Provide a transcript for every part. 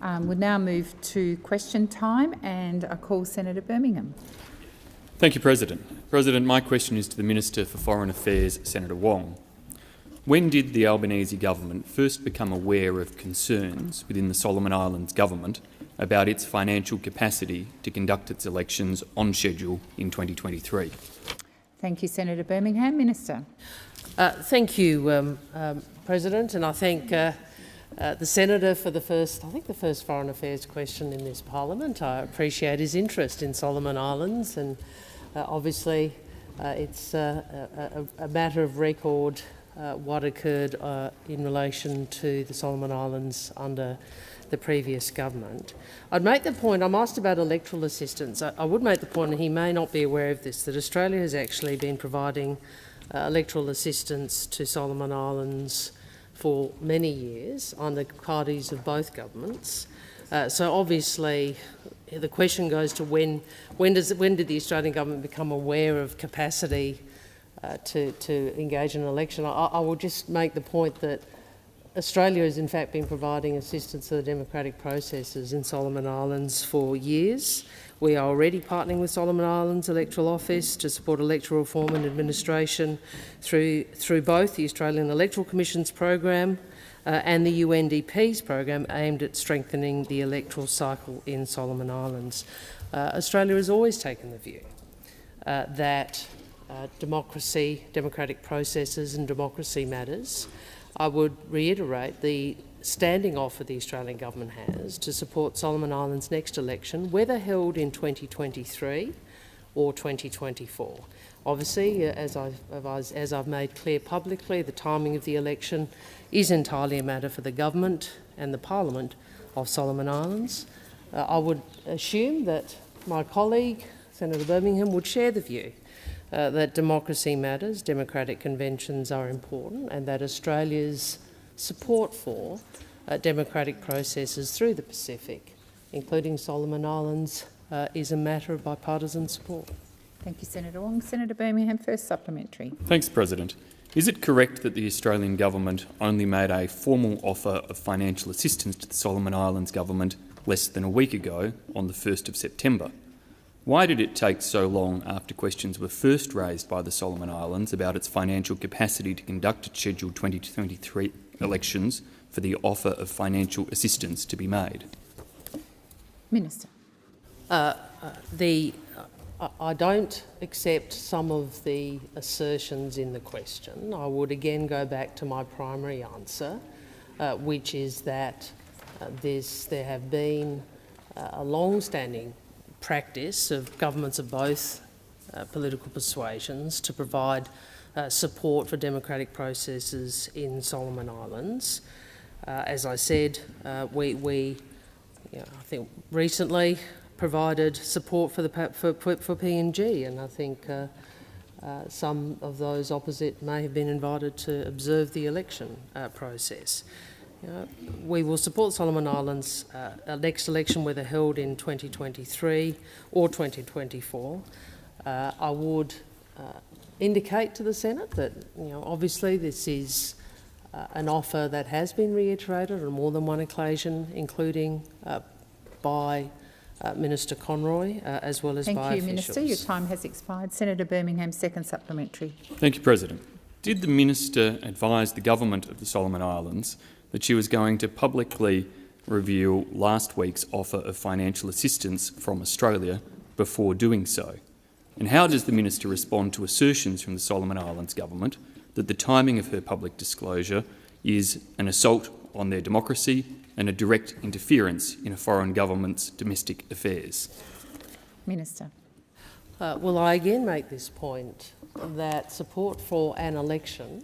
We'll now move to question time, and I call Senator Birmingham. Thank you, President. President, my question is to the Minister for Foreign Affairs, Senator Wong. When did the Albanese government first become aware of concerns within the Solomon Islands government about its financial capacity to conduct its elections on schedule in 2023? Thank you, Senator Birmingham. Minister. Thank you, President, and I thank the Senator for the first foreign affairs question in this parliament. I appreciate his interest in Solomon Islands, and obviously it's a matter of record what occurred in relation to the Solomon Islands under the previous government. I'd make the point, I'm asked about electoral assistance. I would make the point, and he may not be aware of this, that Australia has actually been providing electoral assistance to Solomon Islands for many years under parties of both governments. So obviously the question goes to when did the Australian government become aware of capacity to engage in an election. I will just make the point that Australia has in fact been providing assistance to the democratic processes in Solomon Islands for years. We are already partnering with Solomon Islands Electoral Office to support electoral reform and administration through both the Australian Electoral Commission's program and the UNDP's program aimed at strengthening the electoral cycle in Solomon Islands. Australia has always taken the view that democracy, democratic processes and democracy matters. I would reiterate the standing offer the Australian government has to support Solomon Islands' next election, whether held in 2023 or 2024. Obviously, as I've made clear publicly, the timing of the election is entirely a matter for the government and the Parliament of Solomon Islands. I would assume that my colleague, Senator Birmingham, would share the view that democracy matters, democratic conventions are important, and that Australia's support for democratic processes through the Pacific, including Solomon Islands, is a matter of bipartisan support. Thank you, Senator Wong. Senator Birmingham, first supplementary. Thanks, President. Is it correct that the Australian government only made a formal offer of financial assistance to the Solomon Islands government less than a week ago, on the 1st of September? Why did it take so long after questions were first raised by the Solomon Islands about its financial capacity to conduct its scheduled 2023 elections for the offer of financial assistance to be made? Minister. I don't accept some of the assertions in the question. I would again go back to my primary answer, which is that there have been a long-standing practice of governments of both political persuasions to provide support for democratic processes in Solomon Islands. As I said, we I think recently provided support for PNG, and I think some of those opposite may have been invited to observe the election process. We will support Solomon Islands' next election, whether held in 2023 or 2024. I would indicate to the Senate that, obviously this is an offer that has been reiterated on more than one occasion, including by Minister Conroy, as well as by officials. Thank you, Minister. Your time has expired. Senator Birmingham, second supplementary. Thank you, President. Did the Minister advise the government of the Solomon Islands that she was going to publicly reveal last week's offer of financial assistance from Australia before doing so? And how does the Minister respond to assertions from the Solomon Islands government that the timing of her public disclosure is an assault on their democracy and a direct interference in a foreign government's domestic affairs? Minister. Well, I again make this point that support for an election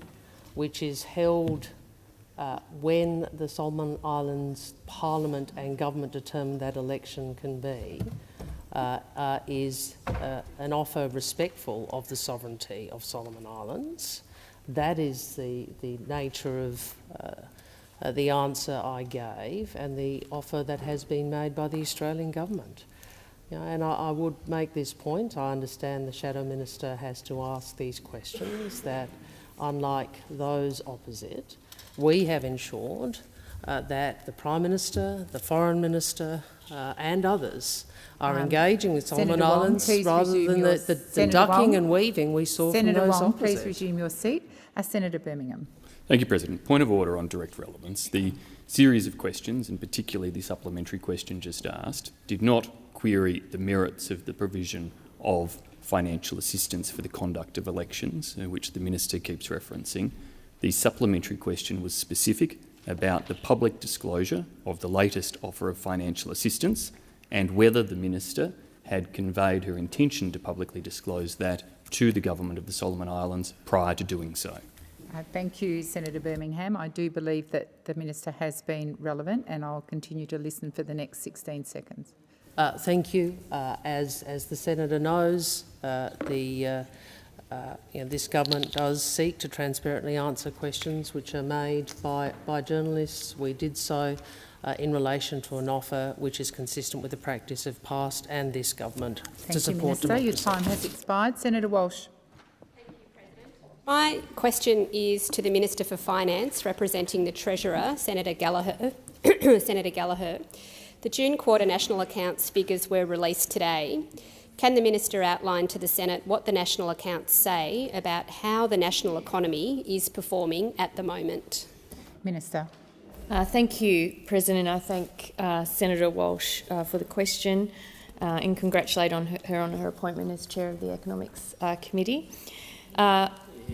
which is held when the Solomon Islands Parliament and government determine that election can be, is an offer respectful of the sovereignty of Solomon Islands. That is the nature of the answer I gave and the offer that has been made by the Australian government. And I would make this point. I understand the Shadow Minister has to ask these questions, that unlike those opposite, we have ensured that the Prime Minister, the Foreign Minister and others are engaging with Solomon Senator Wong, Islands please rather resume than your- the Senator ducking Wong. and weaving we saw Senator from those Wong, opposite. please resume your seat. Senator Birmingham. Thank you, President. Point of order on direct relevance. The series of questions, and particularly the supplementary question just asked, did not query the merits of the provision of financial assistance for the conduct of elections, which the Minister keeps referencing. The supplementary question was specific about the public disclosure of the latest offer of financial assistance and whether the Minister had conveyed her intention to publicly disclose that to the Government of the Solomon Islands prior to doing so. Thank you, Senator Birmingham. I do believe that the Minister has been relevant, and I'll continue to listen for the next 16 seconds. Thank you. As the Senator knows, this government does seek to transparently answer questions which are made by journalists. We did so in relation to an offer which is consistent with the practice of past and this government to support Thank you, Minister. democracy. Your time has expired. Senator Walsh. My question is to the Minister for Finance, representing the Treasurer, Senator Gallagher. Senator Gallagher. The June quarter national accounts figures were released today. Can the Minister outline to the Senate what the national accounts say about how the national economy is performing at the moment? Minister. Thank you, President. I thank Senator Walsh for the question and congratulate her on her appointment as Chair of the Economics Committee.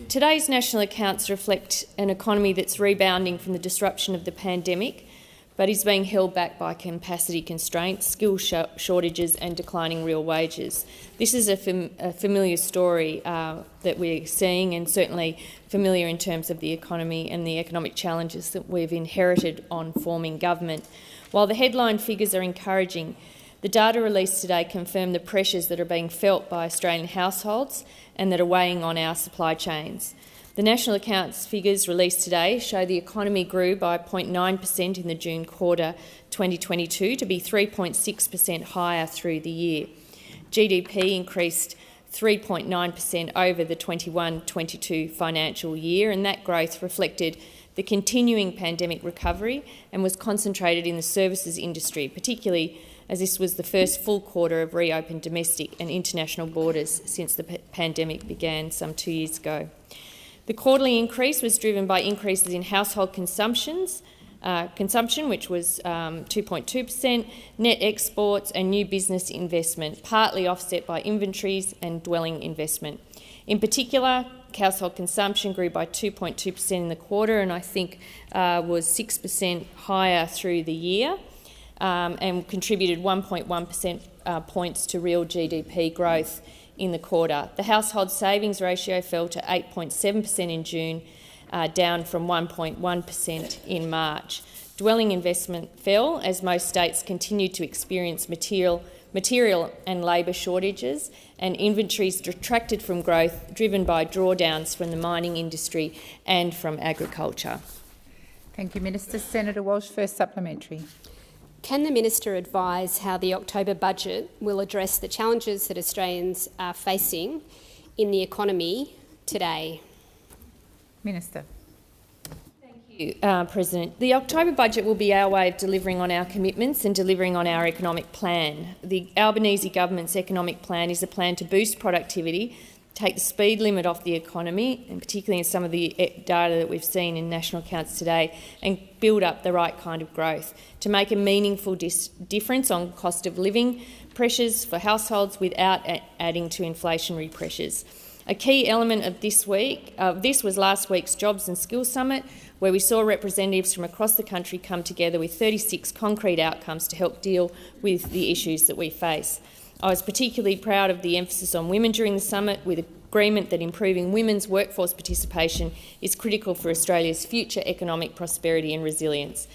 Today's national accounts reflect an economy that's rebounding from the disruption of the pandemic, but is being held back by capacity constraints, skill shortages and declining real wages. This is a familiar story that we're seeing, and certainly familiar in terms of the economy and the economic challenges that we've inherited on forming government. While the headline figures are encouraging, the data released today confirm the pressures that are being felt by Australian households and that are weighing on our supply chains. The national accounts figures released today show the economy grew by 0.9% in the June quarter 2022 to be 3.6% higher through the year. GDP increased 3.9% over the 21-22 financial year, and that growth reflected the continuing pandemic recovery and was concentrated in the services industry, particularly as this was the first full quarter of reopened domestic and international borders since the pandemic began some 2 years ago. The quarterly increase was driven by increases in household consumption, which was 2.2%, net exports and new business investment, partly offset by inventories and dwelling investment. In particular, household consumption grew by 2.2% in the quarter and I think was 6% higher through the year and contributed 1.1% points to real GDP growth in the quarter. The household savings ratio fell to 8.7% in June, down from 1.1% in March. Dwelling investment fell as most states continued to experience material and labour shortages, and inventories detracted from growth driven by drawdowns from the mining industry and from agriculture. Thank you, Minister. Senator Walsh, first supplementary. Can the Minister advise how the October budget will address the challenges that Australians are facing in the economy today? Minister. Thank you, President. The October budget will be our way of delivering on our commitments and delivering on our economic plan. The Albanese government's economic plan is a plan to boost productivity, take the speed limit off the economy, and particularly in some of the data that we've seen in national accounts today, and build up the right kind of growth to make a meaningful difference on cost of living pressures for households without adding to inflationary pressures. A key element of this was last week's Jobs and Skills Summit, where we saw representatives from across the country come together with 36 concrete outcomes to help deal with the issues that we face. I was particularly proud of the emphasis on women during the summit, with agreement that improving women's workforce participation is critical for Australia's future economic prosperity and resilience.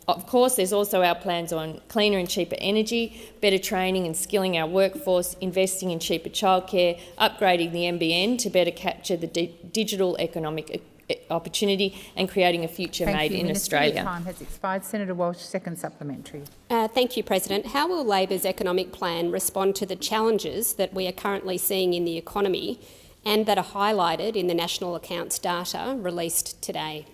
Of course, there's also our plans on cleaner and cheaper energy, better training and skilling our workforce, investing in cheaper childcare, upgrading the NBN to better capture the digital economic opportunity and creating a future made in Australia. Your time has expired. Senator Walsh, second supplementary. Thank you, President. How will Labor's economic plan respond to the challenges that we are currently seeing in the economy and that are highlighted in the national accounts data released today?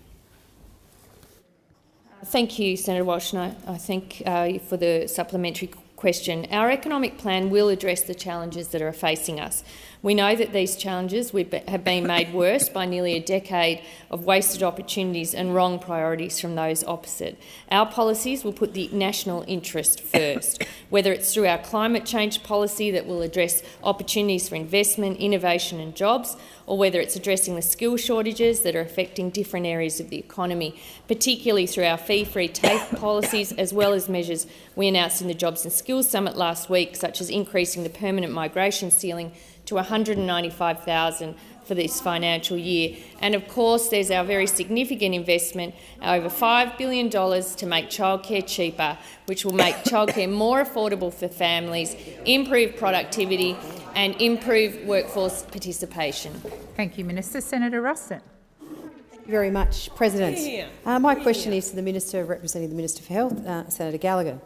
Thank you, Senator Walsh, and I thank you for the supplementary question. Our economic plan will address the challenges that are facing us. We know that these challenges have been made worse by nearly a decade of wasted opportunities and wrong priorities from those opposite. Our policies will put the national interest first, whether it's through our climate change policy that will address opportunities for investment, innovation and jobs, or whether it's addressing the skill shortages that are affecting different areas of the economy, particularly through our fee-free TAFE policies, as well as measures we announced in the Jobs and Skills Summit last week, such as increasing the permanent migration ceiling to 195,000 for this financial year. And of course, there's our very significant investment, over $5 billion to make childcare cheaper, which will make childcare more affordable for families, improve productivity and improve workforce participation. Thank you, Minister. Senator Ruston. Thank you very much, President. My question is to the Minister representing the Minister for Health, Senator Gallagher.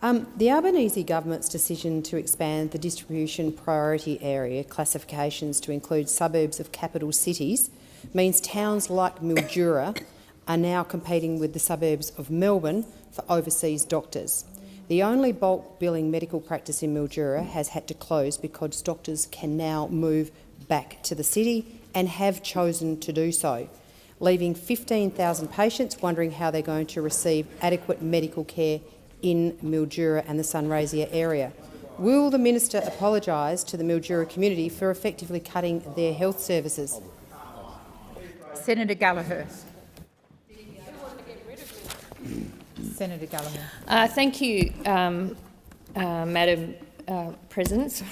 The Albanese government's decision to expand the distribution priority area classifications to include suburbs of capital cities means towns like Mildura are now competing with the suburbs of Melbourne for overseas doctors. The only bulk billing medical practice in Mildura has had to close because doctors can now move back to the city and have chosen to do so, leaving 15,000 patients wondering how they're going to receive adequate medical care in Mildura and the Sunraysia area. Will the Minister apologise to the Mildura community for effectively cutting their health services? Senator Gallagher. Senator Gallagher. Thank you, Madam President. Sorry.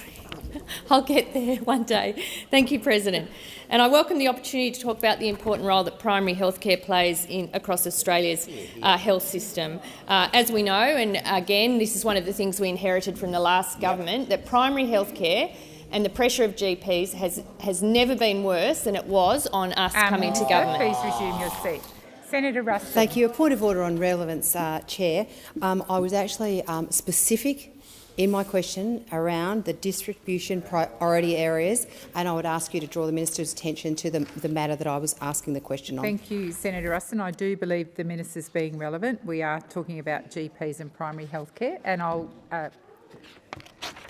I'll get there one day. Thank you, President. And I welcome the opportunity to talk about the important role that primary health care plays across Australia's health system. As we know, and again, this is one of the things we inherited from the last government, that primary health care and the pressure of GPs has never been worse than it was on us coming to government. Please resume your seat. Senator Ruston. Thank you. A point of order on relevance, Chair. I was actually specific in my question around the distribution priority areas, and I would ask you to draw the Minister's attention to the matter that I was asking the question on. Thank you, Senator Ruston. I do believe the Minister's being relevant. We are talking about GPs and primary health care, and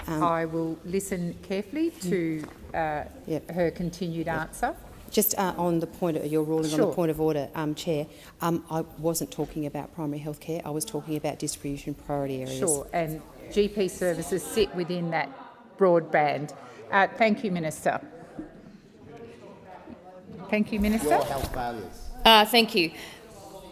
I will listen carefully to her continued answer. Just on the point of your ruling on the point of order, Chair, I wasn't talking about primary health care. I was talking about distribution priority areas. Sure, and GP services sit within that broad band. Thank you, Minister. Thank you, Minister. Your health failures. Thank you.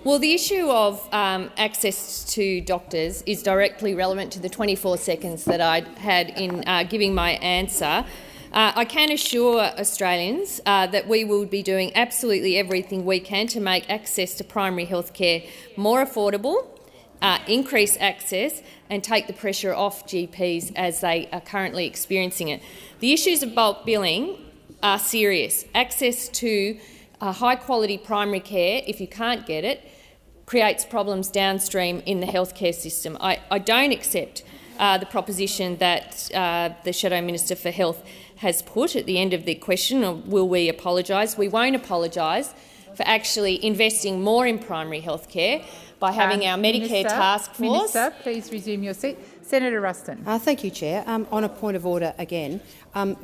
Well, the issue of access to doctors is directly relevant to the 24 seconds that I had in giving my answer. I can assure Australians that we will be doing absolutely everything we can to make access to primary health care more affordable, increase access and take the pressure off GPs as they are currently experiencing it. The issues of bulk billing are serious. Access to high-quality primary care, if you can't get it, creates problems downstream in the healthcare system. I don't accept the proposition that the Shadow Minister for Health has put at the end of the question, or will we apologise? We won't apologise for actually investing more in primary health care by having our Medicare task force. Minister, please resume your seat. Senator Ruston. Thank you, Chair. On a point of order again,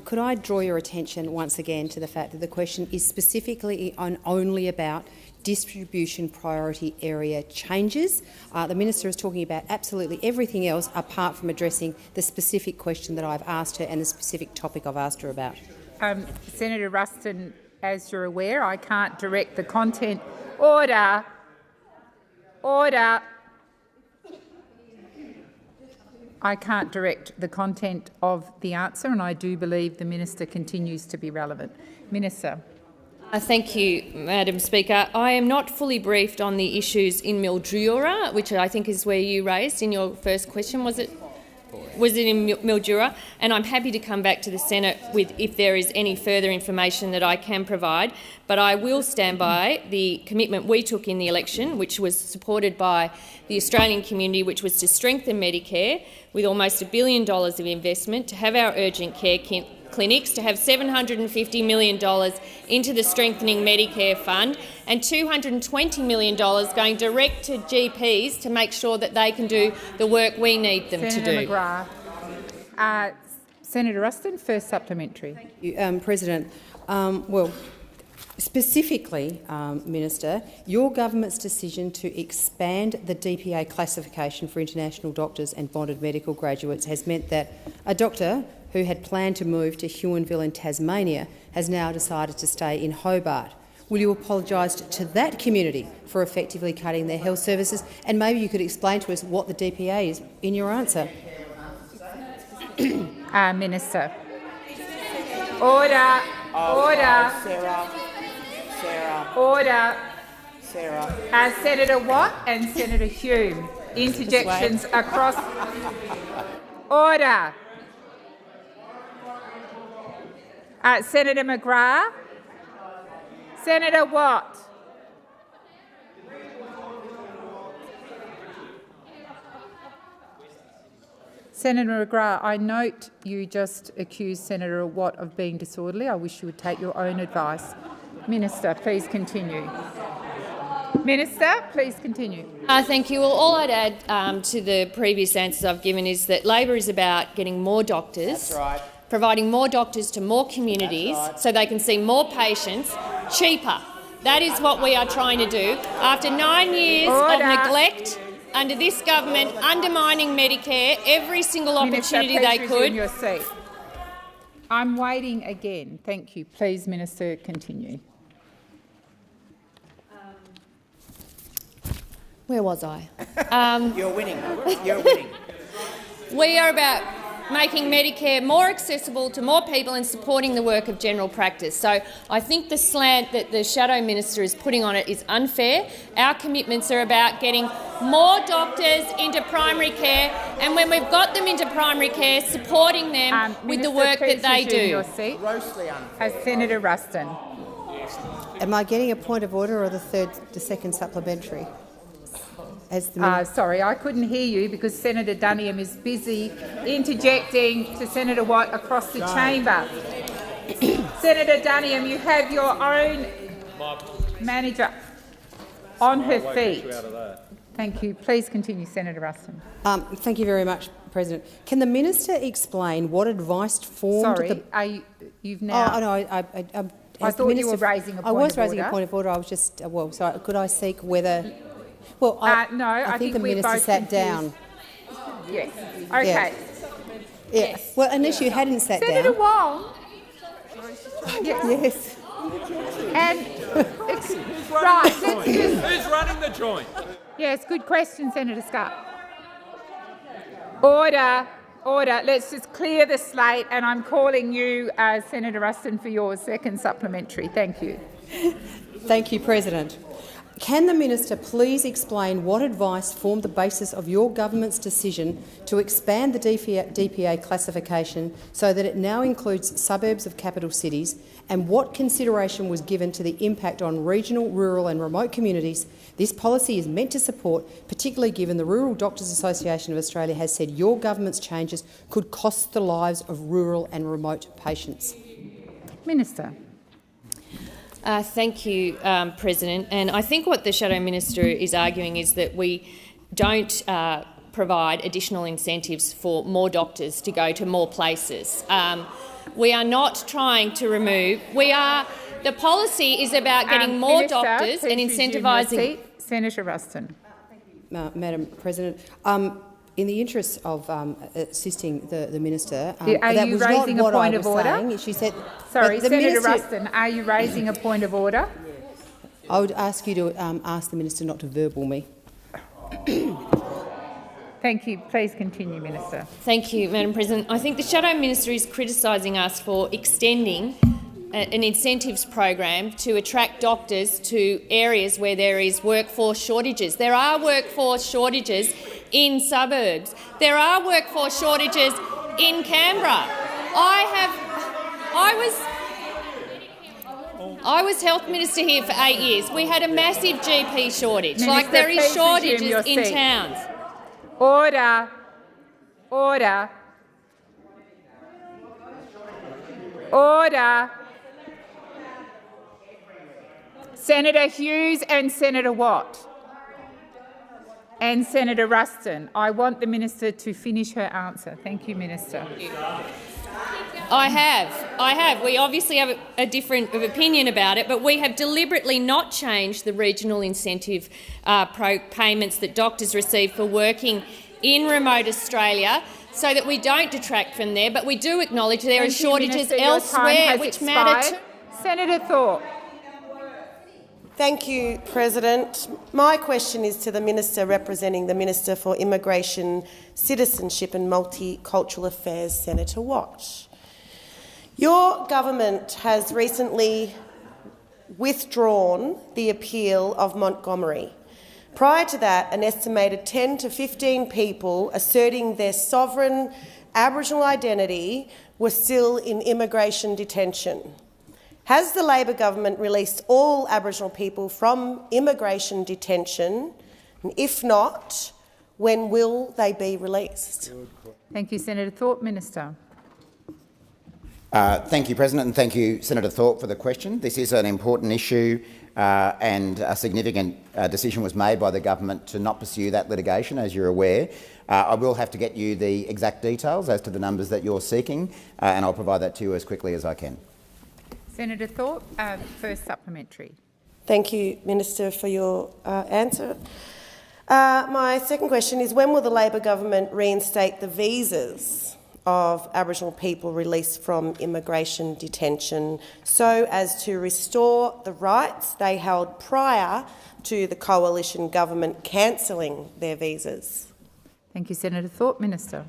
could I draw your attention once again to the fact that the question is specifically only about distribution priority area changes. The Minister is talking about absolutely everything else apart from addressing the specific question that I've asked her and the specific topic I've asked her about. Senator Ruston, as you're aware, I can't direct the content. Order. Order. I can't direct the content of the answer, and I do believe the Minister continues to be relevant. Minister. Thank you, Madam Speaker. I am not fully briefed on the issues in Mildura, which I think is where you raised in your first question. Was it in Mildura? And I'm happy to come back to the Senate with if there is any further information that I can provide. But I will stand by the commitment we took in the election, which was supported by the Australian community, which was to strengthen Medicare with almost $1 billion of investment, to have our urgent care clinics, to have $750 million into the Strengthening Medicare Fund, and $220 million going direct to GPs to make sure that they can do the work we need them to do. Senator McGrath. Senator Ruston, first supplementary. Thank you, President. Well, specifically, Minister, your government's decision to expand the DPA classification for international doctors and bonded medical graduates has meant that a doctor who had planned to move to Huonville in Tasmania has now decided to stay in Hobart. Will you apologise to that community for effectively cutting their health services? And maybe you could explain to us what the DPA is in your answer. Minister. Order. Order. Sarah. Order. Sarah. Senator Watt and Senator Hume. Interjections across. Order. Senator McGrath. Senator Watt. Senator McGrath, I note you just accused Senator Watt of being disorderly. I wish you would take your own advice. Minister, please continue. Minister, please continue. Thank you. Well, all I'd add to the previous answers I've given is that Labor is about getting more doctors, That's right. providing more doctors to more communities so they can see more patients cheaper. That is what we are trying to do. After 9 years of neglect under this government, undermining Medicare every single opportunity Minister, they please could. resume your seat. I'm waiting again. Thank you. Please, Minister, continue. Where was I? You're winning. You're winning. We are about making Medicare more accessible to more people and supporting the work of general practice. So I think the slant that the Shadow Minister is putting on it is unfair. Our commitments are about getting more doctors into primary care, and when we've got them into primary care, supporting them with Minister, the work that they resume do. Your seat. Grossly unfair. Senator Ruston. Am I getting a point of order or the second supplementary? As the Sorry, I couldn't hear you because Senator Duniam is busy interjecting to Senator Watt across the chamber. Senator Duniam, you have your own manager on her feet. Thank you. Please continue, Senator Ruston. Thank you very much, President. Can the minister explain what advice formed? Sorry, you've now. Oh no, I thought you were raising a point of order. I was raising a point of order. I was just sorry. Could I seek whether? Well, no, I think the we're minister both sat confused. down. Yes. Okay. Yeah. Well, unless you hadn't sat Senator down. Wong. Yes. And Who's running the joint? Yes, good question, Senator Scott. Order. Let's just clear the slate, and I'm calling you, Senator Ruston, for your second supplementary. Thank you. Thank you, President. Can the minister please explain what advice formed the basis of your government's decision to expand the DPA classification so that it now includes suburbs of capital cities, and what consideration was given to the impact on regional, rural and remote communities this policy is meant to support, particularly given the Rural Doctors Association of Australia has said your government's changes could cost the lives of rural and remote patients? Minister. Thank you, President. And I think what the Shadow Minister is arguing is that we don't provide additional incentives for more doctors to go to more places. We are not trying to remove. The policy is about getting more Minister, doctors and incentivising. Senator Ruston. Madam President, in the interest of assisting the minister, Are that you was raising not a what point I of was order? saying. She said, Sorry, but the Senator minister, Ruston, are you raising a point of order? I would ask you to ask the minister not to verbal me. Thank you. Please continue, Minister. Thank you, Madam President. I think the Shadow Minister is criticising us for extending an incentives program to attract doctors to areas where there is workforce shortages. There are workforce shortages in suburbs. There are workforce shortages in Canberra. I was Health Minister here for 8 years. We had a massive GP shortage. Minister, there is please shortages resume your in seat. towns. Order. Senator Hughes and Senator Watt and Senator Ruston. I want the Minister to finish her answer. Thank you, Minister. I have. We obviously have a different opinion about it, but we have deliberately not changed the regional incentive payments that doctors receive for working in remote Australia so that we don't detract from there, but we do acknowledge there are shortages elsewhere which matter too. Senator Thorpe. Thank you, President. My question is to the Minister representing the Minister for Immigration, Citizenship and Multicultural Affairs, Senator Watt. Your government has recently withdrawn the appeal of Montgomery. Prior to that, an estimated 10 to 15 people asserting their sovereign Aboriginal identity were still in immigration detention. Has the Labor government released all Aboriginal people from immigration detention? And if not, when will they be released? Thank you, Senator Thorpe. Minister. Thank you, President, and thank you, Senator Thorpe, for the question. This is an important issue and a significant decision was made by the government to not pursue that litigation, as you're aware. I will have to get you the exact details as to the numbers that you're seeking, and I'll provide that to you as quickly as I can. Senator Thorpe, first supplementary. Thank you, Minister, for your answer. My second question is, when will the Labor government reinstate the visas of Aboriginal people released from immigration detention so as to restore the rights they held prior to the coalition government cancelling their visas? Thank you, Senator Thorpe. Minister.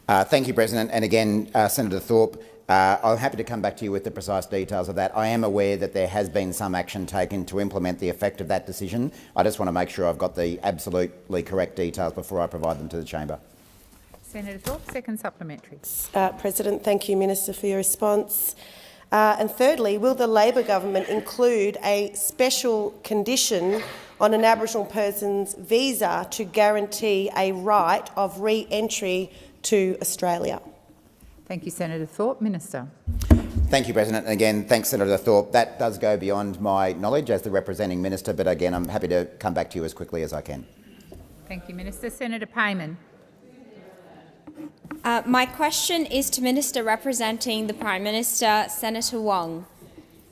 Thank you, President. And again, Senator Thorpe, I'm happy to come back to you with the precise details of that. I am aware that there has been some action taken to implement the effect of that decision. I just want to make sure I've got the absolutely correct details before I provide them to the chamber. Senator Thorpe, second supplementary. President, thank you, Minister, for your response. And thirdly, will the Labor government include a special condition on an Aboriginal person's visa to guarantee a right of re-entry to Australia? Thank you, Senator Thorpe. Minister. Thank you, President. And again, thanks, Senator Thorpe. That does go beyond my knowledge as the representing minister, but again, I'm happy to come back to you as quickly as I can. Thank you, Minister. Senator Payman. My question is to Minister representing the Prime Minister, Senator Wong.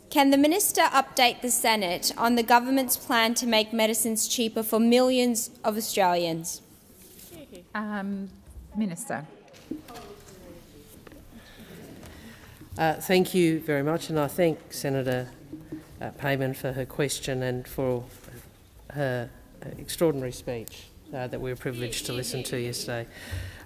Can the Minister update the Senate on the government's plan to make medicines cheaper for millions of Australians? Minister. Thank you very much, and I thank Senator Payman for her question and for her extraordinary speech that we were privileged to listen to yesterday.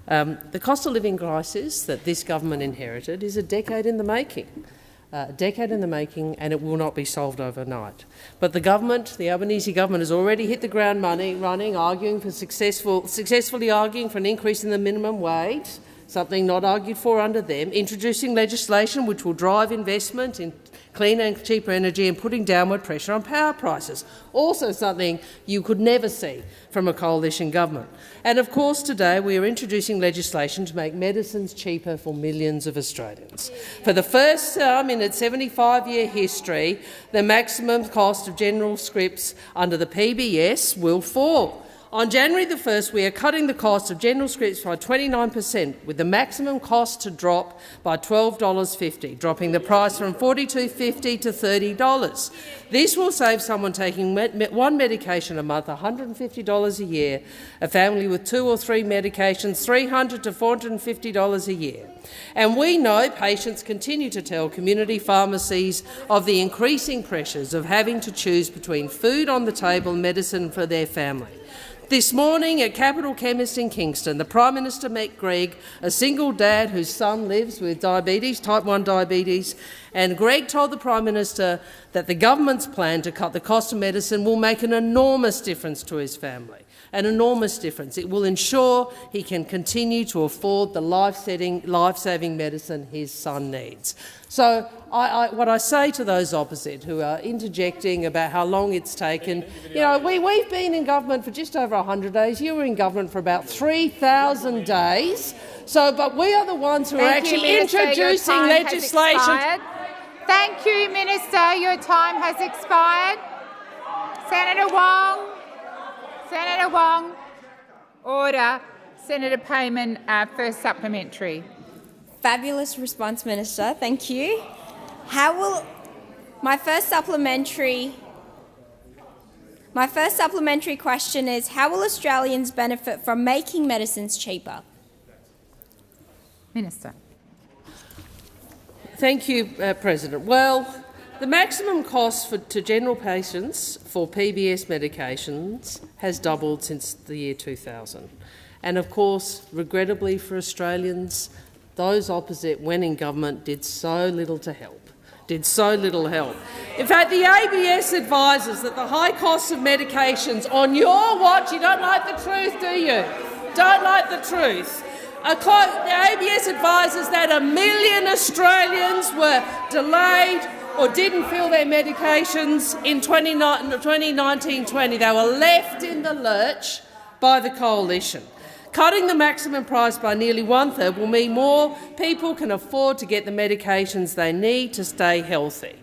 The cost of living crisis that this government inherited is a decade in the making. And it will not be solved overnight. But the government, the Albanese government, has already hit the ground running, successfully arguing for an increase in the minimum wage, something not argued for under them, introducing legislation which will drive investment in cleaner and cheaper energy and putting downward pressure on power prices, also something you could never see from a coalition government. And of course today we are introducing legislation to make medicines cheaper for millions of Australians. For the first time in its 75-year history, the maximum cost of general scripts under the PBS will fall. On January the 1st, we are cutting the cost of general scripts by 29%, with the maximum cost to drop by $12.50, dropping the price from $42.50 to $30. This will save someone taking one medication a month $150 a year, a family with 2 or 3 medications $300 to $450 a year. And we know patients continue to tell community pharmacies of the increasing pressures of having to choose between food on the table and medicine for their family. This morning at Capital Chemist in Kingston, the Prime Minister met Greg, a single dad whose son lives with diabetes, type 1 diabetes, and Greg told the Prime Minister that the government's plan to cut the cost of medicine will make an enormous difference to his family. An enormous difference. It will ensure he can continue to afford the life-saving medicine his son needs. So what I say to those opposite who are interjecting about how long it's taken, we've been in government for just over 100 days. You were in government for about 3,000 days. But we are the ones who are actually introducing legislation. Thank you, Minister. Your time has expired. Senator Wong. Senator Wong. Order. Senator Payman, first supplementary. Fabulous response, Minister. Thank you. My first supplementary question is, how will Australians benefit from making medicines cheaper? Minister. Thank you, President. Well, the maximum cost to general patients for PBS medications has doubled since the year 2000. And of course, regrettably for Australians, those opposite when in government did so little to help. In fact, the ABS advises that the high cost of medications on your watch, you don't like the truth, do you? Don't like the truth. The ABS advises that 1 million Australians were delayed or didn't fill their medications in 2019-20. They were left in the lurch by the coalition. Cutting the maximum price by nearly 1/3 will mean more people can afford to get the medications they need to stay healthy.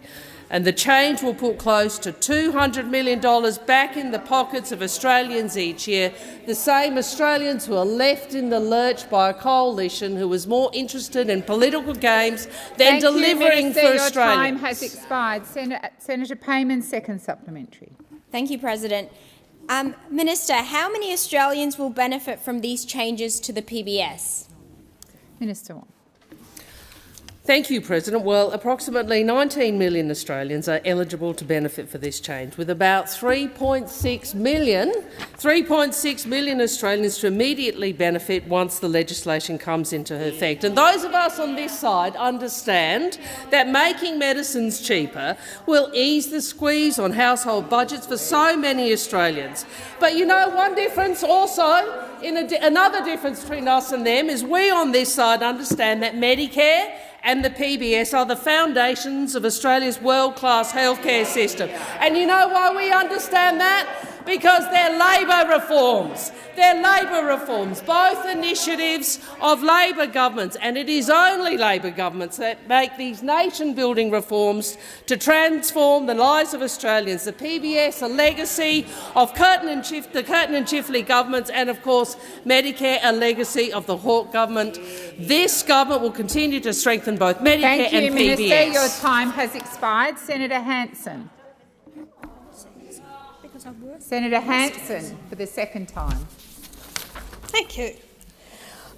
And the change will put close to $200 million back in the pockets of Australians each year, the same Australians who are left in the lurch by a coalition who is more interested in political games than delivering for Australians. Your time has expired. Senator Payman, second supplementary. Thank you, President. Minister, how many Australians will benefit from these changes to the PBS? Minister Wong. Thank you, President. Well, approximately 19 million Australians are eligible to benefit for this change, with about 3.6 million Australians to immediately benefit once the legislation comes into effect. And those of us on this side understand that making medicines cheaper will ease the squeeze on household budgets for so many Australians. But you know, one difference also, another difference between us and them is we on this side understand that Medicare and the PBS are the foundations of Australia's world-class healthcare system. And you know why we understand that? Because they're Labor reforms. They're Labor reforms, both initiatives of Labor governments, and it is only Labor governments that make these nation-building reforms to transform the lives of Australians. The PBS, a legacy of the Curtin and Chifley governments, and of course Medicare, a legacy of the Hawke government. This government will continue to strengthen both Medicare and PBS. Thank you, Minister. Your time has expired. Senator Hanson. Senator Hanson for the second time. Thank you.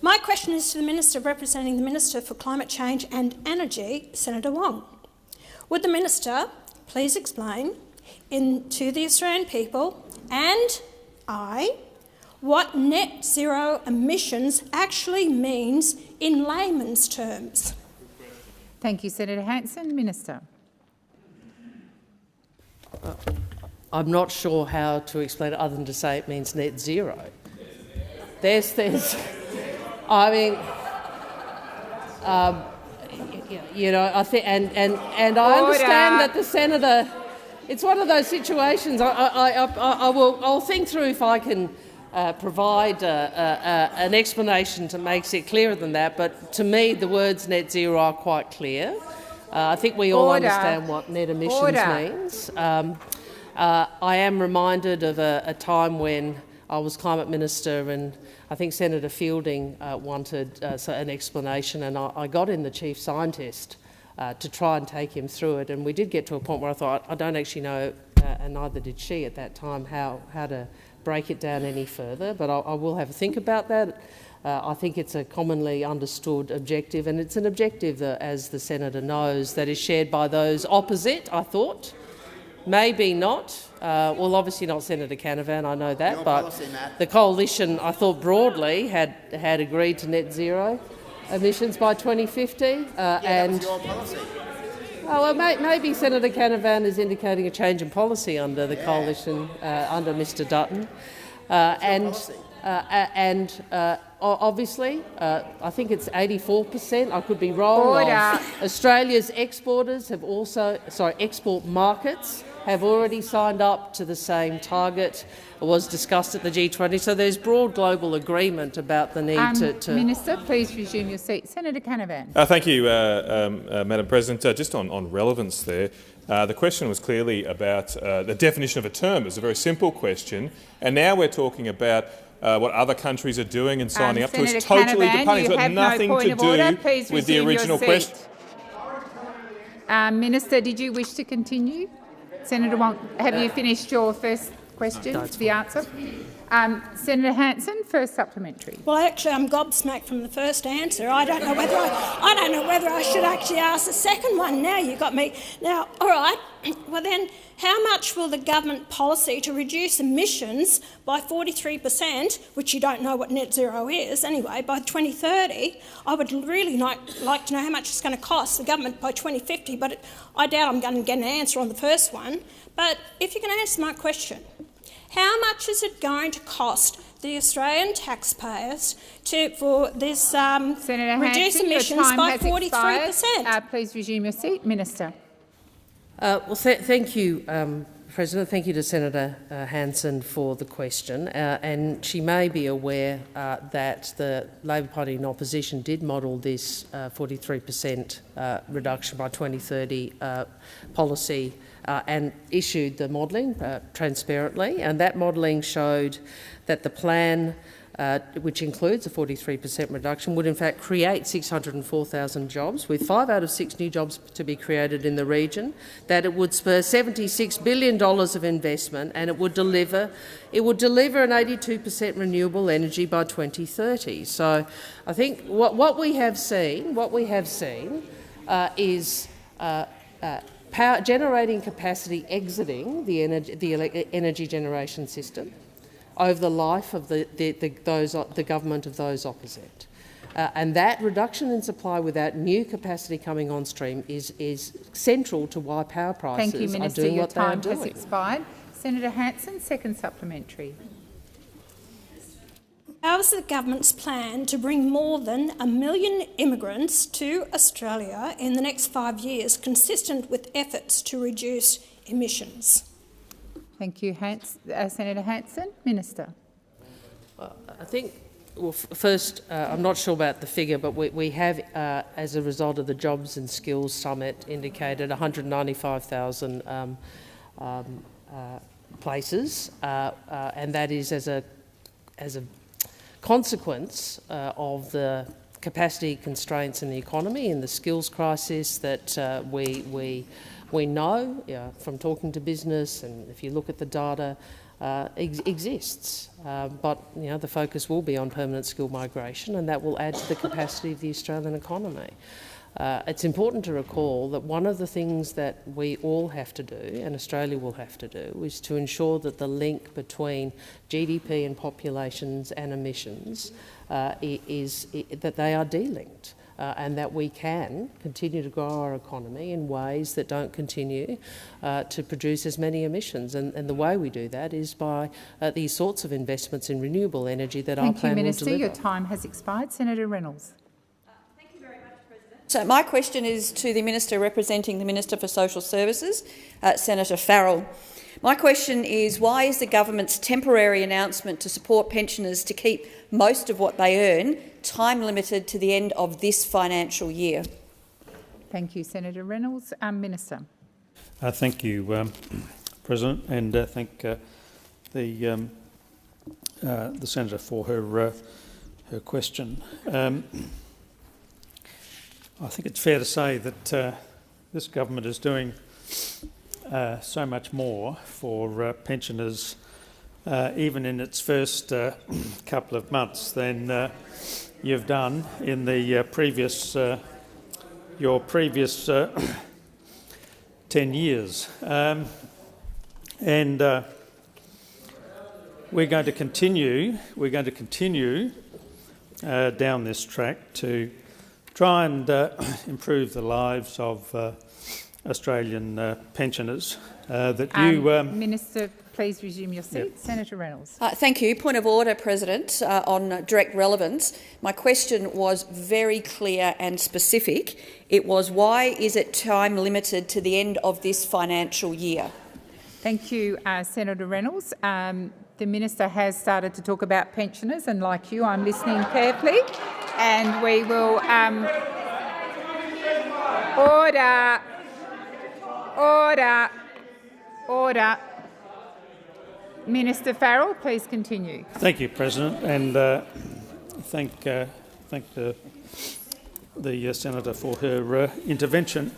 My question is to the Minister representing the Minister for Climate Change and Energy, Senator Wong. Would the Minister please explain to the Australian people and what net zero emissions actually means in layman's terms? Thank you, Senator Hanson. Minister. I'm not sure how to explain it other than to say it means net zero. I mean, you know, I think, and I understand that the senator. It's one of those situations. I'll think through if I can provide an explanation that makes it clearer than that. But to me, the words net zero are quite clear. I think we all understand what net emissions means. I am reminded of a time when I was Climate Minister, and I think Senator Fielding wanted an explanation, and I got in the Chief Scientist to try and take him through it. And we did get to a point where I thought, I don't actually know, and neither did she at that time, how to break it down any further, but I will have a think about that. I think it's a commonly understood objective, and it's an objective that, as the Senator knows, that is shared by those opposite, I thought. Maybe not. Well, obviously not Senator Canavan, I know that, but the coalition, I thought broadly, had agreed to net zero emissions by 2050. That was your policy. Well, maybe Senator Canavan is indicating a change in policy under the coalition, under Mr Dutton. Obviously, I think it's 84%, I could be wrong, of Australia's exporters have also, export markets have already signed up to the same target. It was discussed at the G20, so there's broad global agreement about the need to... Minister, please resume your seat. Senator Canavan. Thank you, Madam President. Just on relevance there, the question was clearly about the definition of a term. It's a very simple question, and now we're talking about what other countries are doing and signing up to. It's totally departing. It's got nothing to do with the original question. Minister, did you wish to continue? Senator Wong, have you finished your first question, the answer? Senator Hanson, first supplementary. Well, actually, I'm gobsmacked from the first answer. I don't know whether I should actually ask the second one. Now you got me. Now, all right. Well then, how much will the government policy to reduce emissions by 43%, which you don't know what net zero is anyway, by 2030? I would really like to know how much it's going to cost the government by 2050, but I doubt I'm going to get an answer on the first one. But if you can answer my question, how much is it going to cost the Australian taxpayers for this Senator reduce Hanson, emissions by 43%? Please resume your seat. Minister. Well, thank you, President. Thank you to Senator Hanson for the question. And she may be aware that the Labor Party in opposition did model this 43% reduction by 2030 policy and issued the modelling transparently. And that modelling showed that the plan, which includes a 43% reduction, would in fact create 604,000 jobs, with 5 out of 6 new jobs to be created in the region, that it would spur $76 billion of investment, and it would deliver an 82% renewable energy by 2030. So I think what we have seen is power generating capacity exiting the energy generation system over the life of the government of those opposite. And that reduction in supply without new capacity coming on stream is central to why power prices Thank you, Minister. are doing Your what they are time doing. has expired. Senator Hanson, second supplementary. How is the government's plan to bring more than 1 million immigrants to Australia in the next 5 years consistent with efforts to reduce emissions? Thank you, Senator Hanson. Minister. I think, well, first, I'm not sure about the figure, but we have, as a result of the Jobs and Skills Summit, indicated 195,000 places, and that is as a consequence of the capacity constraints in the economy and the skills crisis that we know from talking to business, and if you look at the data, exists. But the focus will be on permanent skill migration, and that will add to the capacity of the Australian economy. It's important to recall that one of the things that we all have to do, and Australia will have to do, is to ensure that the link between GDP and populations and emissions is that they are delinked. And that we can continue to grow our economy in ways that don't continue to produce as many emissions. And the way we do that is by these sorts of investments in renewable energy that our plan will deliver. Thank you, Minister. Your time has expired. Senator Reynolds. Thank you very much, President. So my question is to the Minister representing the Minister for Social Services, Senator Farrell. My question is, why is the government's temporary announcement to support pensioners to keep most of what they earn time limited to the end of this financial year? Thank you, Senator Reynolds. Minister. Thank you, President, and thank the senator for her question. I think it's fair to say that this government is doing so much more for pensioners, even in its first couple of months, than you've done in the your previous 10 years. And we're going to continue down this track to try and improve the lives of Australian pensioners. Minister, please resume your seat. Yep. Senator Reynolds. Thank you. Point of order, President, on direct relevance. My question was very clear and specific. It was, why is it time limited to the end of this financial year? Thank you, Senator Reynolds. The Minister has started to talk about pensioners, and like you, I'm listening carefully. And we will... Order. Order. Order. Minister Farrell, please continue. Thank you, President, and thank the senator for her intervention.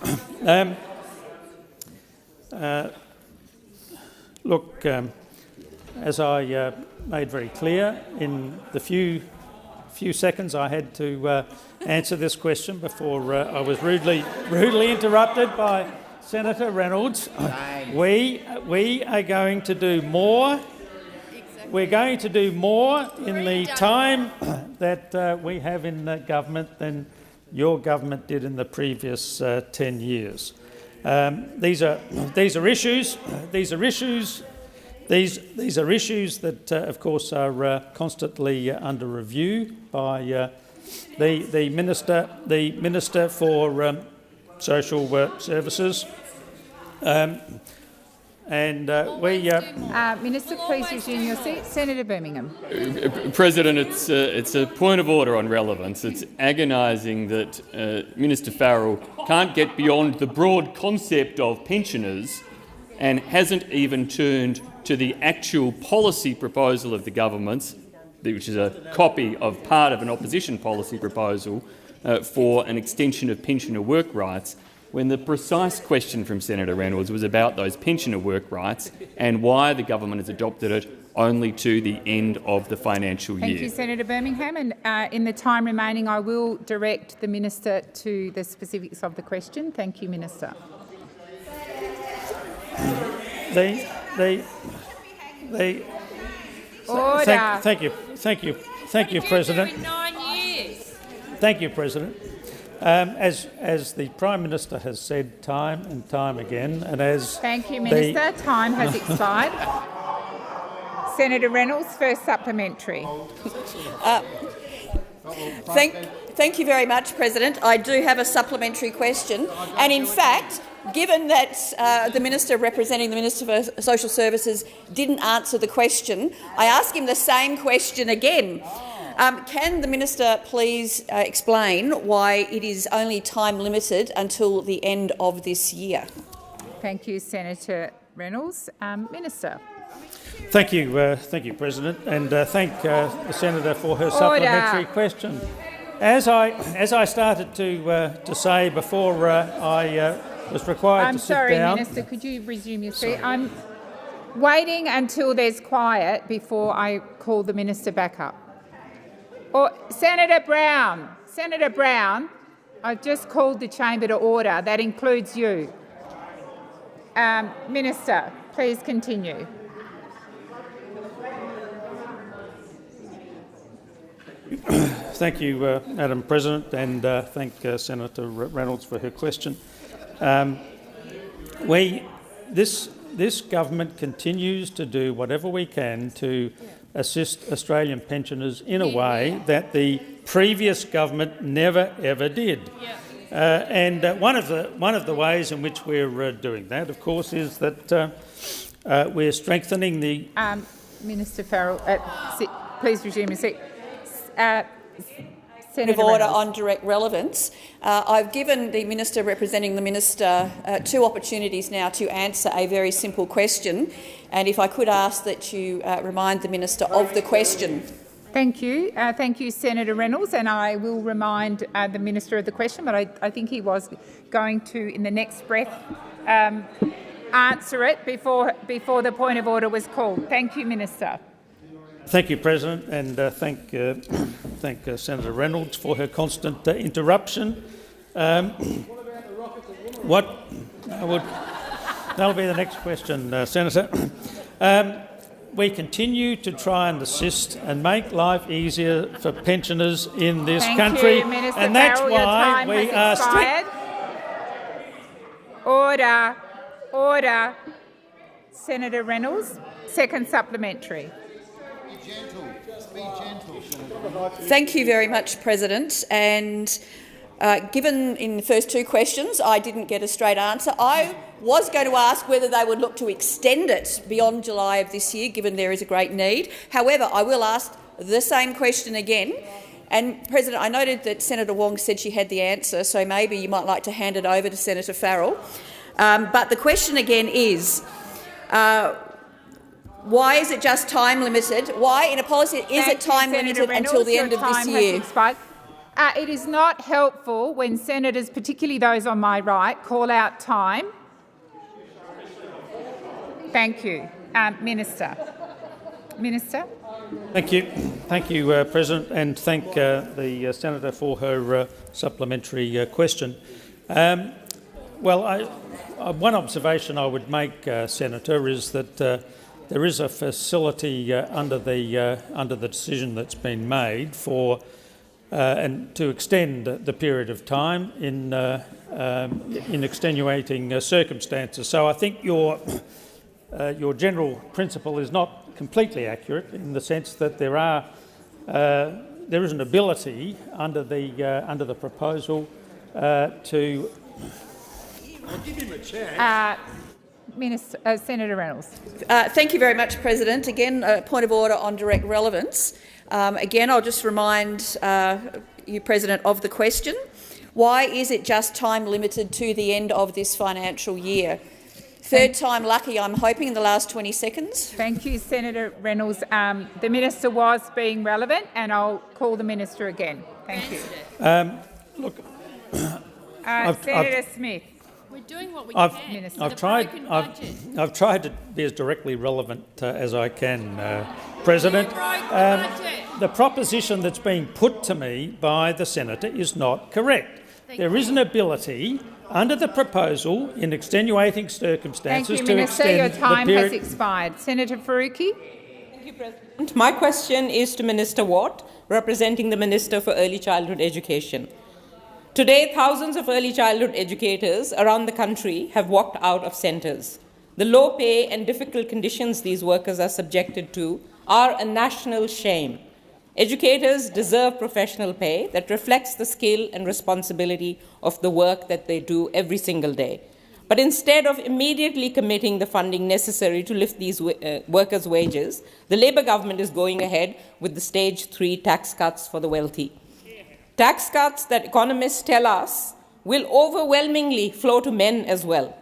Look, as I made very clear in the few seconds I had to answer this question before I was rudely interrupted by Senator Reynolds, we are going to do more. We're going to do more in the time that we have in government than your government did in the previous 10 years. These are issues that, of course, are constantly under review by the Minister for Social Services. Minister, please resume your seat. Senator Birmingham. President, it's a point of order on relevance. It's agonising that Minister Farrell can't get beyond the broad concept of pensioners and hasn't even turned to the actual policy proposal of the government's, which is a copy of part of an opposition policy proposal for an extension of pensioner work rights, when the precise question from Senator Reynolds was about those pensioner work rights and why the government has adopted it only to the end of the financial year. Thank you, Senator Birmingham. And in the time remaining, I will direct the Minister to the specifics of the question. Thank you, Minister. Order. Thank you, President. Thank you, President. As the Prime Minister has said time and time again, and as thank you, Minister. Time has expired. Senator Reynolds, first supplementary. Thank you very much, President. I do have a supplementary question, and in fact, given that the Minister representing the Minister for Social Services didn't answer the question, I ask him the same question again. Can the Minister please explain why it is only time limited until the end of this year? Thank you, Senator Reynolds. Minister. Thank you, President, and thank the Senator for her supplementary question. As I started to say before I was required to sit down. I'm sorry, Minister. Could you resume your seat? I'm waiting until there's quiet before I call the Minister back up. Senator Brown, I've just called the chamber to order. That includes you. Minister, please continue. Thank you, Madam President, and thank Senator Reynolds for her question. This government continues to do whatever we can to assist Australian pensioners in a way that the previous government never ever did. And one of the ways in which we're doing that, of course, is that we're strengthening the. Minister Farrell, please resume your seat. Of order on direct relevance. I've given the Minister representing the Minister two opportunities now to answer a very simple question, and if I could ask that you remind the Minister of the question. Thank you. Thank you, Senator Reynolds, and I will remind the Minister of the question, but I think he was going to, in the next breath, answer it before the point of order was called. Thank you, Minister. Thank you, President, and thank Senator Reynolds for her constant interruption. That'll be the next question, Senator. We continue to try and assist and make life easier for pensioners in this country, Minister and that's Farrell, why we are strict. Order. Senator Reynolds, second supplementary. Thank you very much, President. And Given in the first two questions I didn't get a straight answer, I was going to ask whether they would look to extend it beyond July of this year, given there is a great need. However, I will ask the same question again. And, President, I noted that Senator Wong said she had the answer, so maybe you might like to hand it over to Senator Farrell. But the question again is, why is it just time limited? Why, in a policy, is it time limited until the end of this year? It is not helpful when senators, particularly those on my right, call out time. Thank you. Minister. Minister. Thank you, President, and thank the senator for her supplementary question. Well, one observation I would make, Senator, is that there is a facility under the decision that's been made for and to extend the period of time in extenuating circumstances. So I think your general principle is not completely accurate in the sense that there is an ability under the proposal to. I'll give him a chance. Senator Reynolds. Thank you very much, President. Again, a point of order on direct relevance. Again, I'll just remind you, President, of the question. Why is it just time limited to the end of this financial year? Third time lucky, I'm hoping, in the last 20 seconds. Thank you, Senator Reynolds. The minister was being relevant, and I'll call the minister again. Thank you. Look, Senator Smith. We're doing what we can. Minister. I've tried to be as directly relevant as I can, President. The proposition that's being put to me by the senator is not correct. There is an ability under the proposal in extenuating circumstances to Minister. extend Your time the period. has expired. Senator Faruqi. Thank you, President. My question is to Minister Watt, representing the Minister for Early Childhood Education. Today, thousands of early childhood educators around the country have walked out of centres. The low pay and difficult conditions these workers are subjected to are a national shame. Educators deserve professional pay that reflects the skill and responsibility of the work that they do every single day. But instead of immediately committing the funding necessary to lift these workers' wages, the Labour government is going ahead with the Stage 3 tax cuts for the wealthy. Tax cuts that economists tell us will overwhelmingly flow to men as well.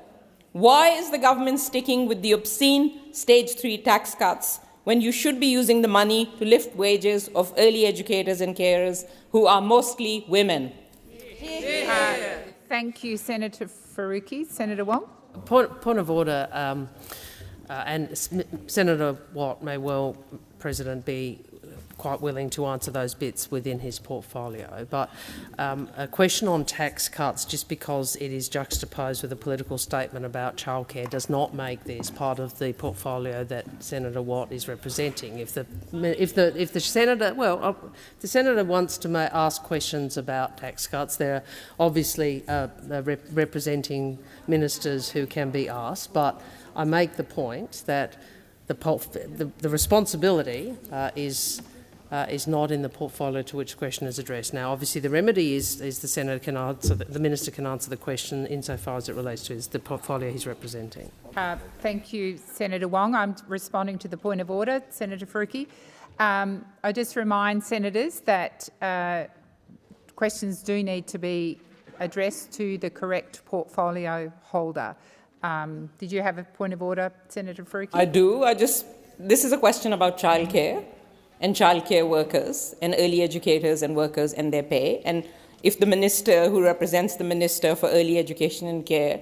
Why is the government sticking with the obscene Stage 3 tax cuts when you should be using the money to lift wages of early educators and carers who are mostly women? Thank you, Senator Faruqi. Senator Wong. Point of order, and Senator Watt may well, President, be quite willing to answer those bits within his portfolio. But a question on tax cuts, just because it is juxtaposed with a political statement about childcare, does not make this part of the portfolio that Senator Watt is representing. If the senator wants to ask questions about tax cuts, there are obviously representing ministers who can be asked. But I make the point that the responsibility is not in the portfolio to which the question is addressed. Now, obviously, the remedy is the senator can answer, the minister can answer the question insofar as it relates to the portfolio he's representing. Thank you, Senator Wong. I'm responding to the point of order, Senator Faruqi. I just remind senators that questions do need to be addressed to the correct portfolio holder. Did you have a point of order, Senator Faruqi? I do. This is a question about childcare and childcare workers and early educators and workers and their pay. And if the minister who represents the Minister for Early Education and Care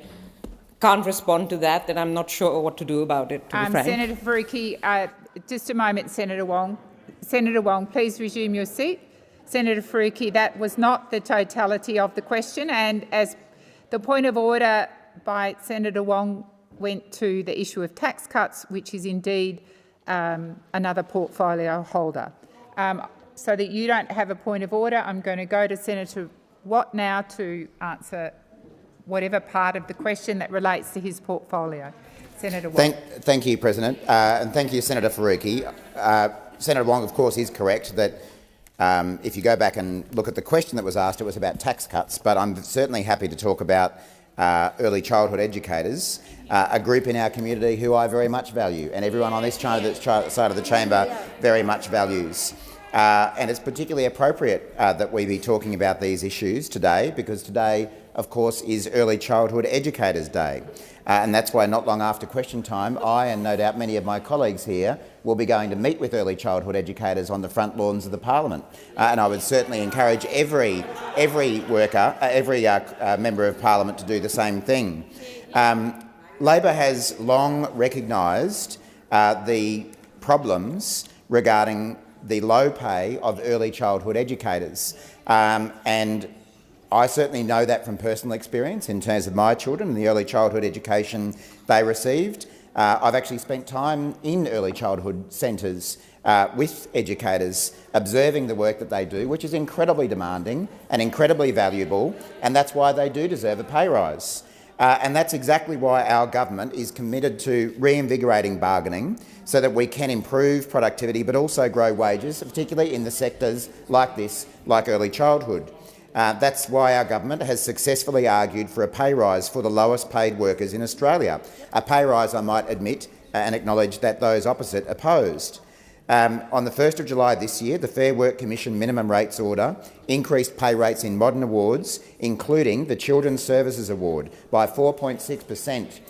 can't respond to that, then I'm not sure what to do about it, to be frank. Senator Faruqi, just a moment, Senator Wong. Senator Wong, please resume your seat. Senator Faruqi, that was not the totality of the question, and as the point of order by Senator Wong went to the issue of tax cuts, which is indeed another portfolio holder. So that you don't have a point of order, I'm going to go to Senator Watt now to answer whatever part of the question that relates to his portfolio. Senator Watt. Thank you, President, and thank you, Senator Faruqi. Senator Wong, of course, is correct that If you go back and look at the question that was asked, it was about tax cuts, but I'm certainly happy to talk about early childhood educators, a group in our community who I very much value, and everyone on this side of the chamber very much values. And it's particularly appropriate that we be talking about these issues today, because today, of course, is Early Childhood Educators Day. And that's why not long after question time, I and no doubt many of my colleagues here will be going to meet with early childhood educators on the front lawns of the parliament. And I would certainly encourage every member of parliament to do the same thing. Labor has long recognised the problems regarding the low pay of early childhood educators. And I certainly know that from personal experience in terms of my children and the early childhood education they received. I've actually spent time in early childhood centres with educators, observing the work that they do, which is incredibly demanding and incredibly valuable, and that's why they do deserve a pay rise. And that's exactly why our government is committed to reinvigorating bargaining so that we can improve productivity but also grow wages, particularly in the sectors like this, like early childhood. That's why our government has successfully argued for a pay rise for the lowest paid workers in Australia, a pay rise, I might admit and acknowledge, that those opposite opposed. On the 1st of July this year, the Fair Work Commission minimum rates order increased pay rates in modern awards, including the Children's Services Award, by 4.6%,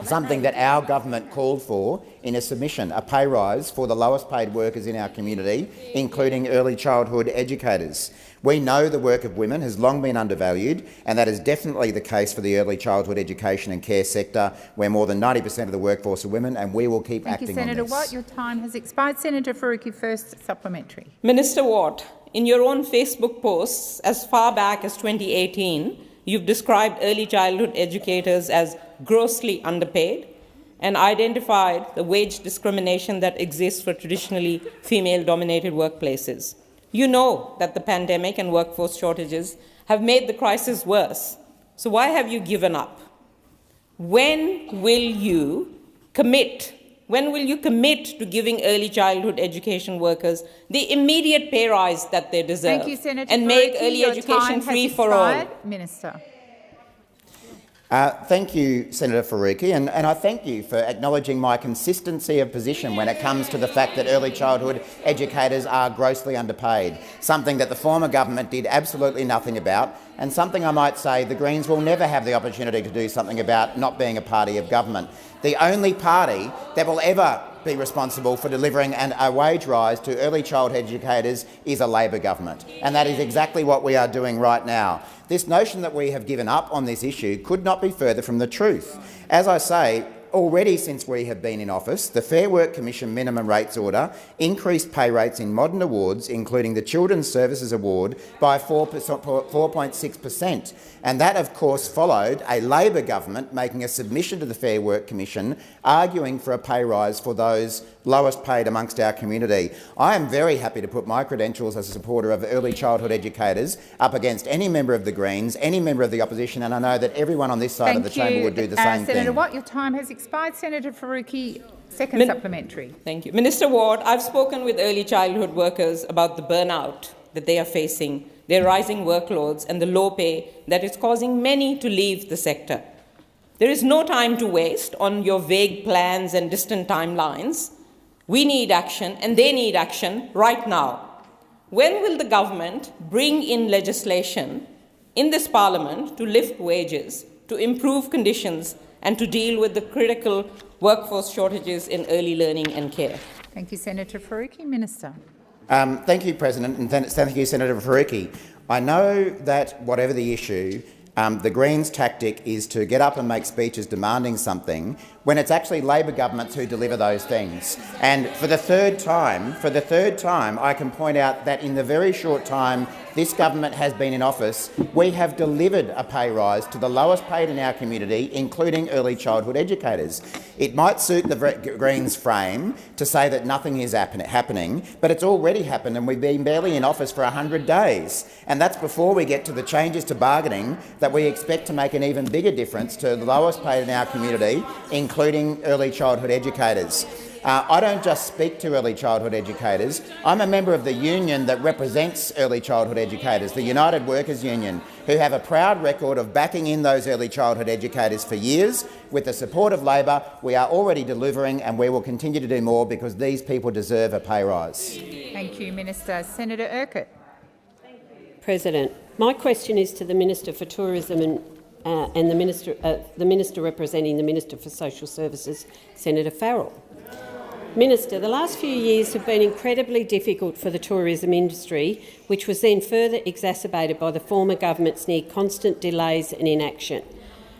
something that our government called for in a submission, a pay rise for the lowest paid workers in our community, including early childhood educators. We know the work of women has long been undervalued, and that is definitely the case for the early childhood education and care sector, where more than 90% of the workforce are women, and we will keep acting on this. Thank you, Senator Watt. Your time has expired. Senator Faruqi, first supplementary. Minister Watt, in your own Facebook posts as far back as 2018, you've described early childhood educators as grossly underpaid and identified the wage discrimination that exists for traditionally female-dominated workplaces. You know that the pandemic and workforce shortages have made the crisis worse. So why have you given up? When will you commit to giving early childhood education workers the immediate pay rise that they deserve? Thank you, Senator and Faruqi. make early education free for all? Minister. Thank you, Senator Faruqi, and I thank you for acknowledging my consistency of position when it comes to the fact that early childhood educators are grossly underpaid, something that the former government did absolutely nothing about, and something I might say the Greens will never have the opportunity to do something about, not being a party of government. The only party that will ever be responsible for delivering a wage rise to early childhood educators is a Labor government, and that is exactly what we are doing right now. This notion that we have given up on this issue could not be further from the truth. As I say, already since we have been in office, the Fair Work Commission minimum rates order increased pay rates in modern awards, including the Children's Services Award, by 4.6%. And that, of course, followed a Labor government making a submission to the Fair Work Commission arguing for a pay rise for those lowest paid amongst our community. I am very happy to put my credentials as a supporter of early childhood educators up against any member of the Greens, any member of the opposition, and I know that everyone on this side of the chamber would do the same thing. Senator Watt, your time has expired. Senator Faruqi, second supplementary. Thank you. Minister Ward, I've spoken with early childhood workers about the burnout that they are facing, their rising workloads and the low pay that is causing many to leave the sector. There is no time to waste on your vague plans and distant timelines. We need action, and they need action right now. When will the government bring in legislation in this parliament to lift wages, to improve conditions, and to deal with the critical workforce shortages in early learning and care? Thank you, Senator Faruqi. Minister. Thank you, President, and thank you, Senator Faruqi. I know that whatever the issue, the Greens' tactic is to get up and make speeches demanding something when it's actually Labor governments who deliver those things. And for the third time, I can point out that in the very short time this government has been in office, we have delivered a pay rise to the lowest paid in our community, including early childhood educators. It might suit the Greens' frame to say that nothing is happening, but it's already happened, and we've been barely in office for 100 days. And that's before we get to the changes to bargaining that we expect to make an even bigger difference to the lowest paid in our community, including early childhood educators. I don't just speak to early childhood educators. I'm a member of the union that represents early childhood educators, the United Workers Union, who have a proud record of backing in those early childhood educators for years. With the support of Labor, we are already delivering and we will continue to do more because these people deserve a pay rise. Thank you, Minister. Senator Urquhart. President, my question is to the Minister for Tourism and the Minister representing the Minister for Social Services, Senator Farrell. Minister, the last few years have been incredibly difficult for the tourism industry, which was then further exacerbated by the former government's near constant delays and inaction.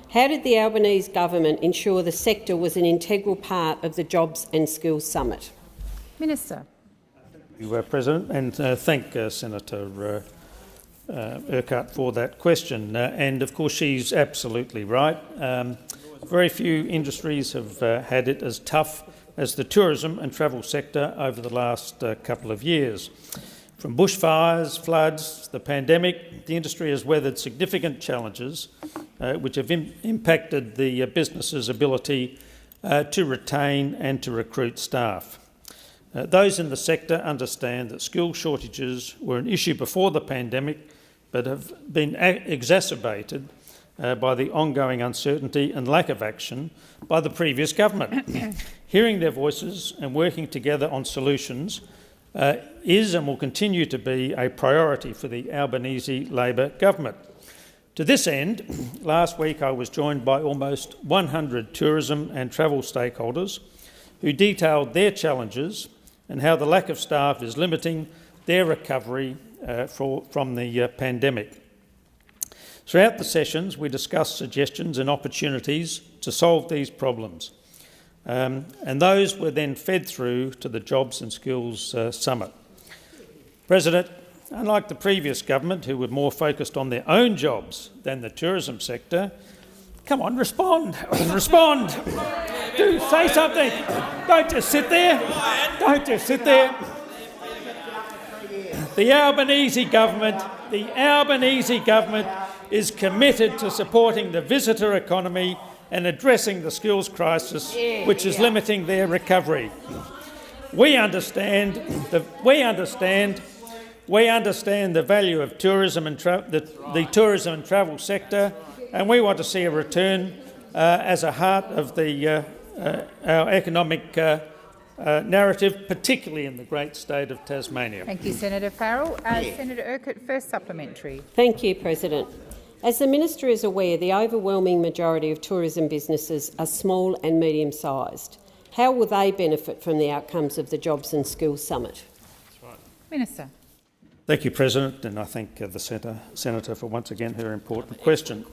How did the Albanese government ensure the sector was an integral part of the Jobs and Skills Summit? Minister. Thank you, President, and thank Senator Urquhart for that question. And of course she's absolutely right. Very few industries have had it as tough as the tourism and travel sector over the last couple of years. From bushfires, floods, the pandemic, the industry has weathered significant challenges which have impacted the business's ability to retain and to recruit staff. Those in the sector understand that skill shortages were an issue before the pandemic but have been exacerbated by the ongoing uncertainty and lack of action by the previous government. Hearing their voices and working together on solutions is and will continue to be a priority for the Albanese Labor government. To this end, last week I was joined by almost 100 tourism and travel stakeholders who detailed their challenges and how the lack of staff is limiting their recovery from the pandemic. Throughout the sessions, we discussed suggestions and opportunities to solve these problems, and those were then fed through to the Jobs and Skills Summit. President, unlike the previous government, who were more focused on their own jobs than the tourism sector, come on, respond, respond, do say something, don't just sit there, don't just sit there. The Albanese government is committed to supporting the visitor economy and addressing the skills crisis, which is limiting their recovery. We understand the value of tourism and the tourism and travel sector, and we want to see a return as a heart of our economic narrative, particularly in the great state of Tasmania. Thank you, Senator Farrell. Senator Urquhart, first supplementary. Thank you, President. As the Minister is aware, the overwhelming majority of tourism businesses are small and medium-sized. How will they benefit from the outcomes of the Jobs and Skills Summit? Minister. Thank you, President, and I thank the Senator for once again her important question.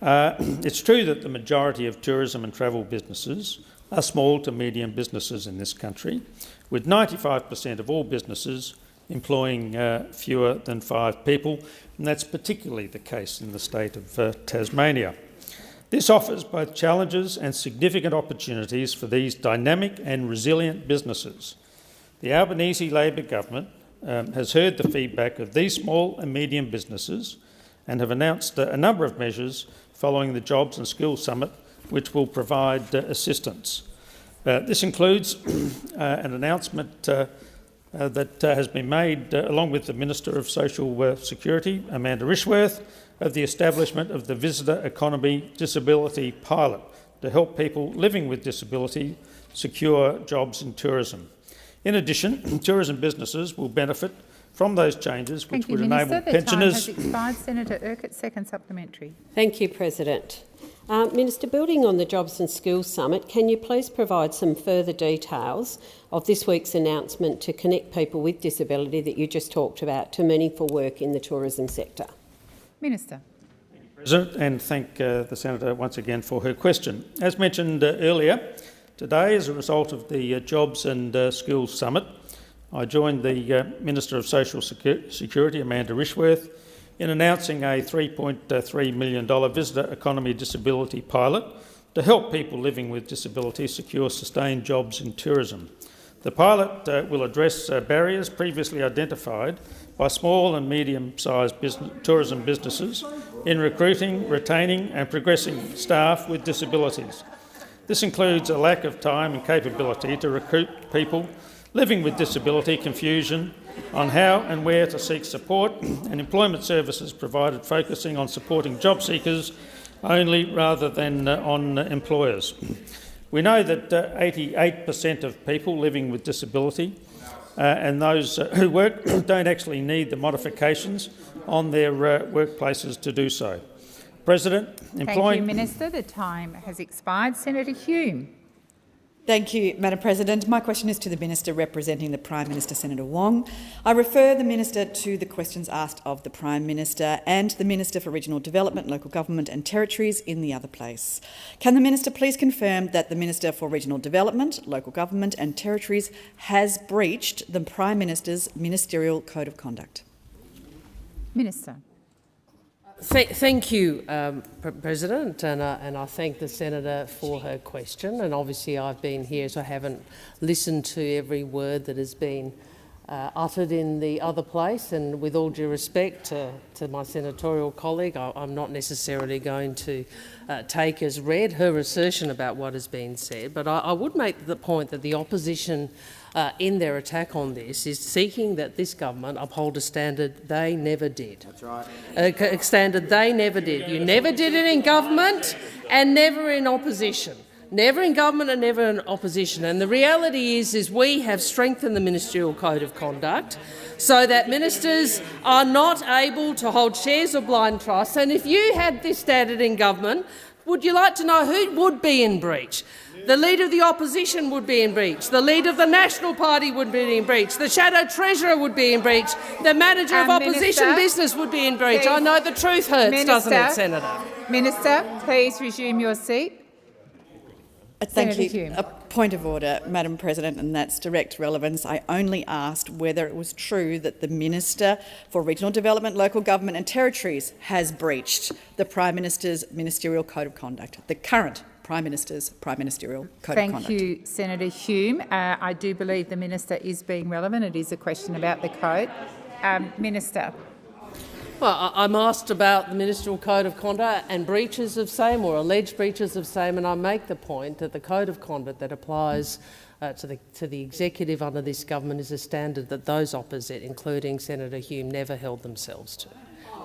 It's true that the majority of tourism and travel businesses are small to medium businesses in this country, with 95% of all businesses employing fewer than 5 people, and that's particularly the case in the state of Tasmania. This offers both challenges and significant opportunities for these dynamic and resilient businesses. The Albanese Labor government has heard the feedback of these small and medium businesses and have announced a number of measures following the Jobs and Skills Summit which will provide assistance. This includes an announcement that has been made along with the Minister of Social Security, Amanda Rishworth, of the establishment of the Visitor Economy Disability Pilot to help people living with disability secure jobs in tourism. In addition, tourism businesses will benefit from those changes which would enable pensioners... Thank you, Minister. The time has expired. Senator Urquhart, second supplementary. Thank you, President. Minister, building on the Jobs and Skills Summit, can you please provide some further details of this week's announcement to connect people with disability that you just talked about to meaningful work in the tourism sector? Minister. President, and thank the Senator once again for her question. As mentioned earlier, today, as a result of the Jobs and Skills Summit, I joined the Minister of Social Security, Amanda Rishworth, in announcing a $3.3 million visitor economy disability pilot to help people living with disability secure sustained jobs in tourism. The pilot will address barriers previously identified by small and medium-sized tourism businesses in recruiting, retaining and progressing staff with disabilities. This includes a lack of time and capability to recruit people living with disability, confusion on how and where to seek support, and employment services provided focusing on supporting job seekers only rather than on employers. We know that 88% of people living with disability and those who work don't actually need the modifications on their workplaces to do so. President, Thank you, Minister. The time has expired. Senator Hume. Thank you, Madam President. My question is to the Minister representing the Prime Minister, Senator Wong. I refer the Minister to the questions asked of the Prime Minister and the Minister for Regional Development, Local Government and Territories in the other place. Can the Minister please confirm that the Minister for Regional Development, Local Government and Territories has breached the Prime Minister's Ministerial Code of Conduct? Minister. Thank you, President, and I thank the Senator for her question. And obviously I've been here, so I haven't listened to every word that has been uttered in the other place. And with all due respect to my senatorial colleague, I'm not necessarily going to take as read her assertion about what has been said. But I would make the point that the opposition in their attack on this is seeking that this government uphold a standard they never did. That's right. A standard they never did. You never did it in government and never in opposition. Never in government and never in opposition. And the reality is we have strengthened the Ministerial Code of Conduct so that ministers are not able to hold shares or blind trusts. And if you had this standard in government, would you like to know who would be in breach? The Leader of the Opposition would be in breach. The Leader of the National Party would be in breach. The Shadow Treasurer would be in breach. The Manager of Opposition Business would be in breach. I know the truth hurts, doesn't it, Senator? Minister, please resume your seat. Thank you. A point of order, Madam President, and that's direct relevance. I only asked whether it was true that the Minister for Regional Development, Local Government and Territories has breached the Prime Minister's Ministerial Code of Conduct, the current Prime Minister's Ministerial Code of Conduct. Thank you, Senator Hume. I do believe the Minister is being relevant. It is a question about the code. Minister. Well, I'm asked about the Ministerial Code of Conduct and breaches of same or alleged breaches of same, and I make the point that the Code of Conduct that applies to the executive under this government is a standard that those opposite, including Senator Hume, never held themselves to.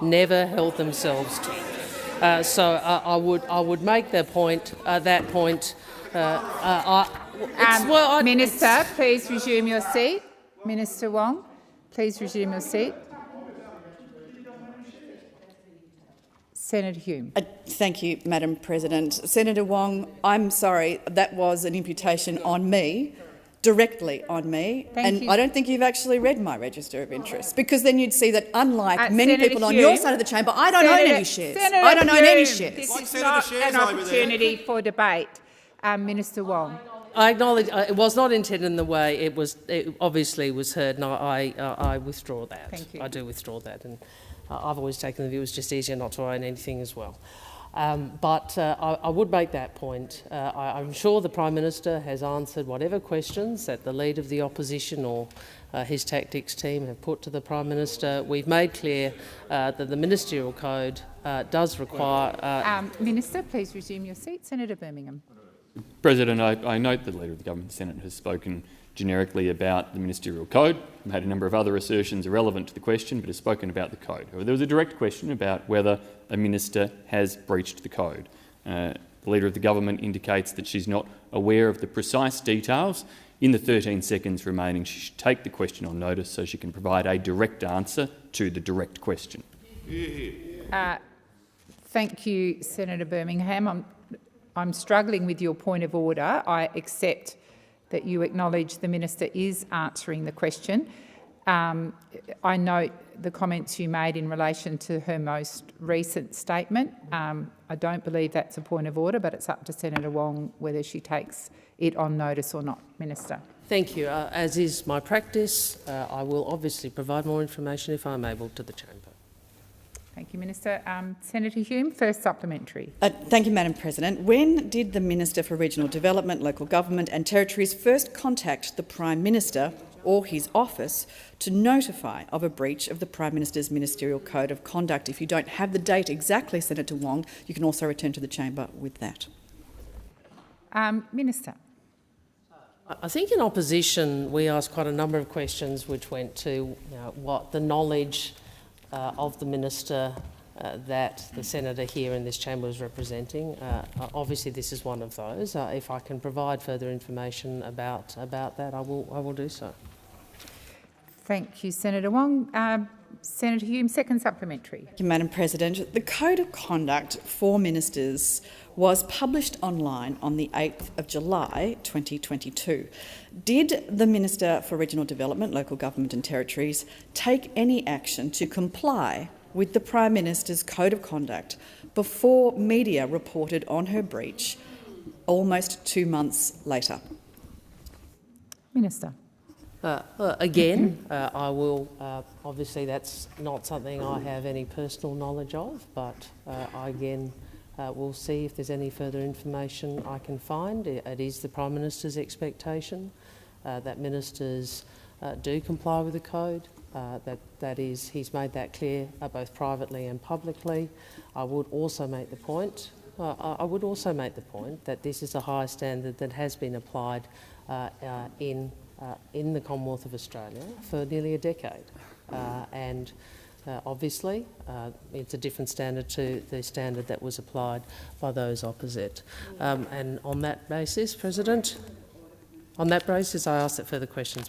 Never held themselves to. So I would make the point. Minister, please resume your seat. Minister Wong, please resume your seat. Senator Hume. Thank you, Madam President. Senator Wong, I'm sorry, that was an imputation on me, directly on me, and I don't think you've actually read my register of interests, because then you'd see that, unlike many Senator people on Hume, your side of the chamber, I don't own any shares. I don't own any shares. This is not an opportunity for debate. Minister Wong. I acknowledge it was not intended in the way it obviously was heard, and I withdraw that. Thank you. I do withdraw that, and I've always taken the view it was just easier not to own anything as well. But I would make that point. I'm sure the Prime Minister has answered whatever questions that the Leader of the Opposition or his tactics team have put to the Prime Minister. We've made clear that the Ministerial Code does require... Minister, please resume your seat. Senator Birmingham. President, I note the Leader of the Government Senate has spoken generically about the Ministerial Code. I've had a number of other assertions irrelevant to the question, but has spoken about the Code. However, there was a direct question about whether a minister has breached the Code. The Leader of the Government indicates that she's not aware of the precise details. In the 13 seconds remaining, she should take the question on notice so she can provide a direct answer to the direct question. Thank you, Senator Birmingham. I'm struggling with your point of order. I accept that you acknowledge the Minister is answering the question. I note the comments you made in relation to her most recent statement. I don't believe that's a point of order, but it's up to Senator Wong whether she takes it on notice or not. Minister. Thank you. As is my practice, I will obviously provide more information if I'm able to the chamber. Thank you, Minister. Senator Hume, first supplementary. Thank you, Madam President. When did the Minister for Regional Development, Local Government and Territories first contact the Prime Minister or his office to notify of a breach of the Prime Minister's Ministerial Code of Conduct? If you don't have the date exactly, Senator Wong, you can also return to the chamber with that. Minister. I think in opposition we asked quite a number of questions which went to what the knowledge of the minister that the senator here in this chamber is representing. Obviously, this is one of those. If I can provide further information about that, I will do so. Thank you, Senator Wong. Senator Hume, second supplementary. Thank you, Madam President. The Code of Conduct for Ministers was published online on the 8th of July 2022. Did the Minister for Regional Development, Local Government and Territories take any action to comply with the Prime Minister's Code of Conduct before media reported on her breach almost 2 months later? Minister. Again, I will, obviously that's not something I have any personal knowledge of, but I again will see if there's any further information I can find. It is the Prime Minister's expectation that ministers do comply with the code. He's made that clear both privately and publicly. I would also make the point that this is a high standard that has been applied in the Commonwealth of Australia for nearly a decade, and obviously it's a different standard to the standard that was applied by those opposite. And on that basis, President, I ask that further questions be